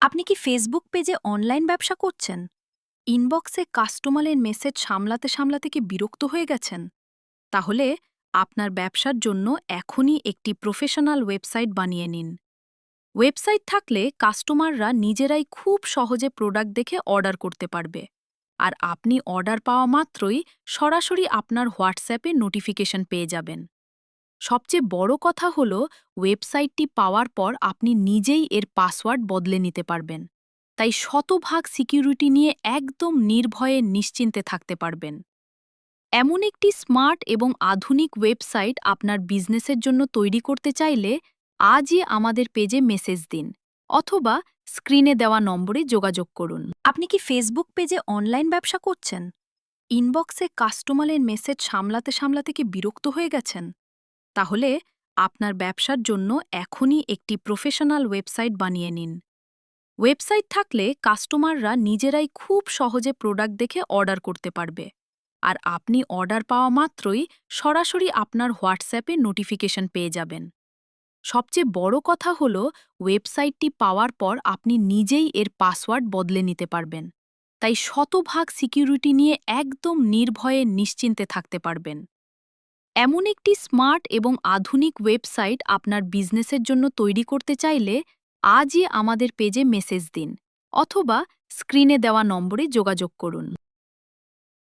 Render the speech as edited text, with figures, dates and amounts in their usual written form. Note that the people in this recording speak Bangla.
আপনি কি ফেসবুক পেজে অনলাইন ব্যবসা করছেন? ইনবক্সে কাস্টমারের মেসেজ সামলাতে সামলাতে কি বিরক্ত হয়ে গেছেন? তাহলে আপনার ব্যবসার জন্য এখনই একটি প্রফেশনাল ওয়েবসাইট বানিয়ে নিন। ওয়েবসাইট থাকলে কাস্টমাররা নিজেরাই খুব সহজে প্রোডাক্ট দেখে অর্ডার করতে পারবে। আর আপনি অর্ডার পাওয়া মাত্রই সরাসরি আপনার হোয়াটসঅ্যাপে নোটিফিকেশন পেয়ে যাবেন। সবচেয়ে বড় কথা হল, ওয়েবসাইটটি পাওয়ার পর আপনি নিজেই এর পাসওয়ার্ড বদলে নিতে পারবেন। তাই শতভাগ সিকিউরিটি নিয়ে একদম নির্ভয়ে নিশ্চিন্তে থাকতে পারবেন। এমন একটি স্মার্ট এবং আধুনিক ওয়েবসাইট আপনার বিজনেসের জন্য তৈরি করতে চাইলে আজই আমাদের পেজে মেসেজ দিন অথবা স্ক্রিনে দেওয়া নম্বরে যোগাযোগ করুন। আপনি কি ফেসবুক পেজে অনলাইন ব্যবসা করছেন? ইনবক্সে কাস্টমারের মেসেজ সামলাতে সামলাতে কি বিরক্ত হয়ে গেছেন? তাহলে আপনার ব্যবসার জন্য এখনই একটি প্রফেশনাল ওয়েবসাইট বানিয়ে নিন। ওয়েবসাইট থাকলে কাস্টমাররা নিজেরাই খুব সহজে প্রোডাক্ট দেখে অর্ডার করতে পারবে। আর আপনি অর্ডার পাওয়া মাত্রই সরাসরি আপনার হোয়াটসঅ্যাপে নোটিফিকেশন পেয়ে যাবেন। সবচেয়ে বড় কথা হল, ওয়েবসাইটটি পাওয়ার পর আপনি নিজেই এর পাসওয়ার্ড বদলে নিতে পারবেন। তাই শতভাগ সিকিউরিটি নিয়ে একদম নির্ভয়ে নিশ্চিন্তে থাকতে পারবেন। এমন একটি স্মার্ট এবং আধুনিক ওয়েবসাইট আপনার বিজনেসের জন্য তৈরি করতে চাইলে আজই আমাদের পেজে মেসেজ দিন অথবা স্ক্রিনে দেওয়া নম্বরে যোগাযোগ করুন।